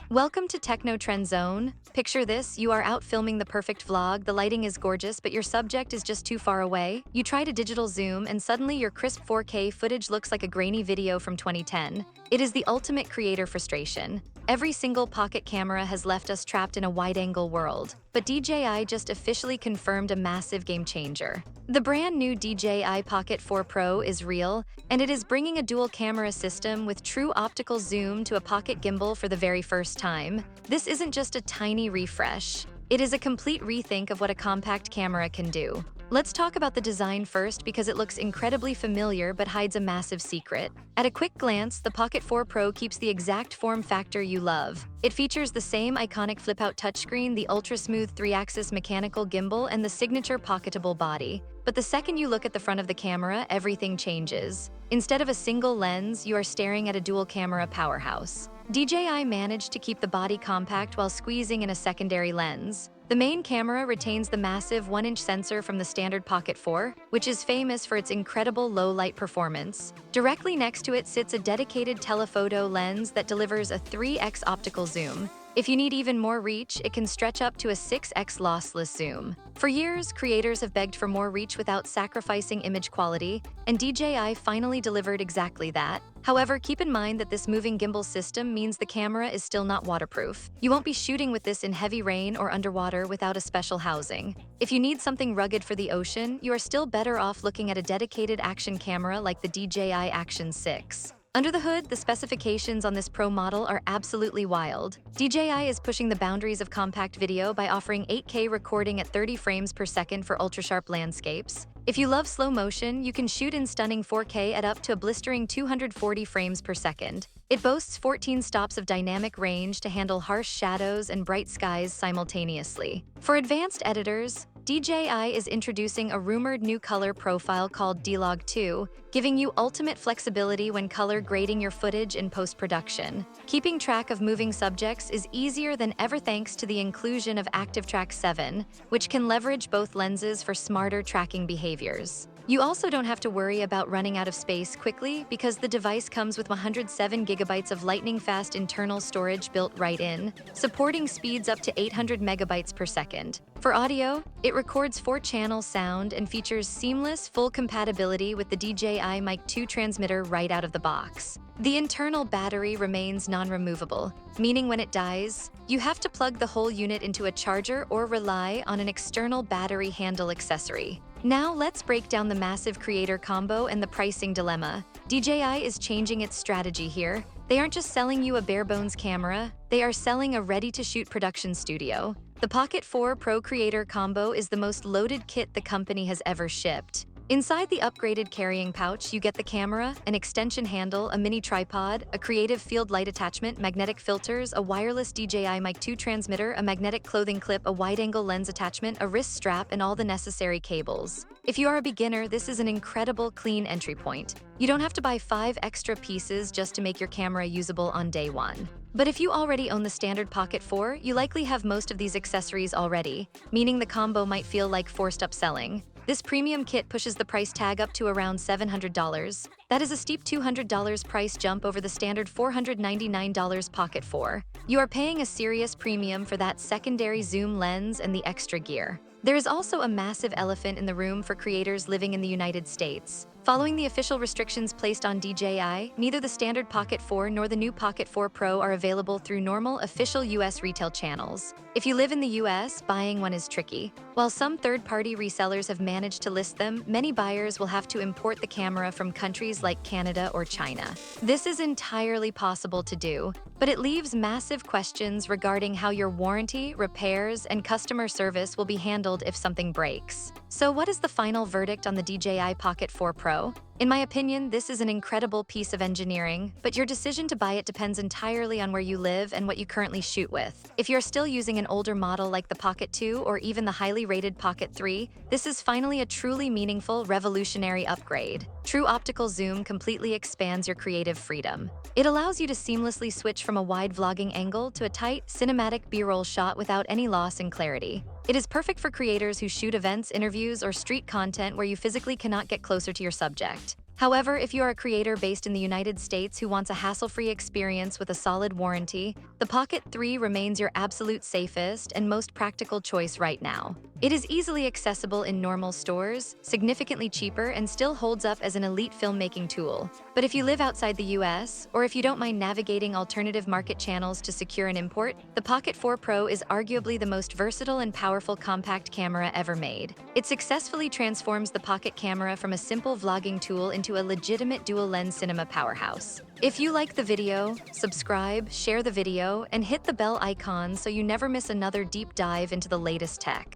Welcome to Techno Trend Zone. Picture this, you are out filming the perfect vlog, the lighting is gorgeous, but your subject is just too far away. You try to digital zoom, and suddenly your crisp 4K footage looks like a grainy video from 2010. It is the ultimate creator frustration. Every single pocket camera has left us trapped in a wide-angle world, but DJI just officially confirmed a massive game changer. The brand new DJI Pocket 4 Pro is real, and it is bringing a dual camera system with true optical zoom to a pocket gimbal for the very first time. This isn't just a tiny refresh. It is a complete rethink of what a compact camera can do. Let's talk about the design first because it looks incredibly familiar but hides a massive secret. At a quick glance, the Pocket 4 Pro keeps the exact form factor you love. It features the same iconic flip-out touchscreen, the ultra-smooth 3-axis mechanical gimbal, and the signature pocketable body. But the second you look at the front of the camera, everything changes. Instead of a single lens, you are staring at a dual-camera powerhouse. DJI managed to keep the body compact while squeezing in a secondary lens. The main camera retains the massive 1-inch sensor from the standard Pocket 4, which is famous for its incredible low-light performance. Directly next to it sits a dedicated telephoto lens that delivers a 3x optical zoom. If you need even more reach, it can stretch up to a 6x lossless zoom. For years, creators have begged for more reach without sacrificing image quality, and DJI finally delivered exactly that. However, keep in mind that this moving gimbal system means the camera is still not waterproof. You won't be shooting with this in heavy rain or underwater without a special housing. If you need something rugged for the ocean, you are still better off looking at a dedicated action camera like the DJI Action 6. Under the hood, the specifications on this Pro model are absolutely wild. DJI is pushing the boundaries of compact video by offering 8K recording at 30 frames per second for ultra-sharp landscapes. If you love slow motion, you can shoot in stunning 4K at up to a blistering 240 frames per second. It boasts 14 stops of dynamic range to handle harsh shadows and bright skies simultaneously. For advanced editors, DJI is introducing a rumored new color profile called D-Log 2, giving you ultimate flexibility when color grading your footage in post-production. Keeping track of moving subjects is easier than ever thanks to the inclusion of ActiveTrack 7, which can leverage both lenses for smarter tracking behaviors. You also don't have to worry about running out of space quickly because the device comes with 107 gigabytes of lightning-fast internal storage built right in, supporting speeds up to 800 megabytes per second. For audio, it records 4-channel sound and features seamless, full compatibility with the DJI Mic 2 transmitter right out of the box. The internal battery remains non-removable, meaning when it dies, you have to plug the whole unit into a charger or rely on an external battery handle accessory. Now let's break down the massive creator combo and the pricing dilemma. DJI is changing its strategy here. They aren't just selling you a bare-bones camera, they are selling a ready-to-shoot production studio. The Pocket 4 Pro Creator Combo is the most loaded kit the company has ever shipped. Inside the upgraded carrying pouch, you get the camera, an extension handle, a mini tripod, a creative field light attachment, magnetic filters, a wireless DJI Mic 2 transmitter, a magnetic clothing clip, a wide-angle lens attachment, a wrist strap, and all the necessary cables. If you are a beginner, this is an incredible, clean entry point. You don't have to buy 5 extra pieces just to make your camera usable on day one. But if you already own the standard Pocket 4, you likely have most of these accessories already, meaning the combo might feel like forced upselling. This premium kit pushes the price tag up to around $700. That is a steep $200 price jump over the standard $499 Pocket 4. You are paying a serious premium for that secondary zoom lens and the extra gear. There is also a massive elephant in the room for creators living in the United States. Following the official restrictions placed on DJI, neither the standard Pocket 4 nor the new Pocket 4 Pro are available through normal official US retail channels. If you live in the US, buying one is tricky. While some third-party resellers have managed to list them, many buyers will have to import the camera from countries like Canada or China. This is entirely possible to do, but it leaves massive questions regarding how your warranty, repairs, and customer service will be handled if something breaks. So what is the final verdict on the DJI Pocket 4 Pro? In my opinion, this is an incredible piece of engineering, but your decision to buy it depends entirely on where you live and what you currently shoot with. If you're still using an older model like the Pocket 2 or even the highly rated Pocket 3, this is finally a truly meaningful, revolutionary upgrade. True optical zoom completely expands your creative freedom. It allows you to seamlessly switch from a wide vlogging angle to a tight, cinematic B-roll shot without any loss in clarity. It is perfect for creators who shoot events, interviews, or street content where you physically cannot get closer to your subject. However, if you are a creator based in the United States who wants a hassle-free experience with a solid warranty, the Pocket 3 remains your absolute safest and most practical choice right now. It is easily accessible in normal stores, significantly cheaper, and still holds up as an elite filmmaking tool. But if you live outside the US, or if you don't mind navigating alternative market channels to secure an import, the Pocket 4 Pro is arguably the most versatile and powerful compact camera ever made. It successfully transforms the Pocket camera from a simple vlogging tool into a legitimate dual-lens cinema powerhouse. If you like the video, subscribe, share the video, and hit the bell icon so you never miss another deep dive into the latest tech.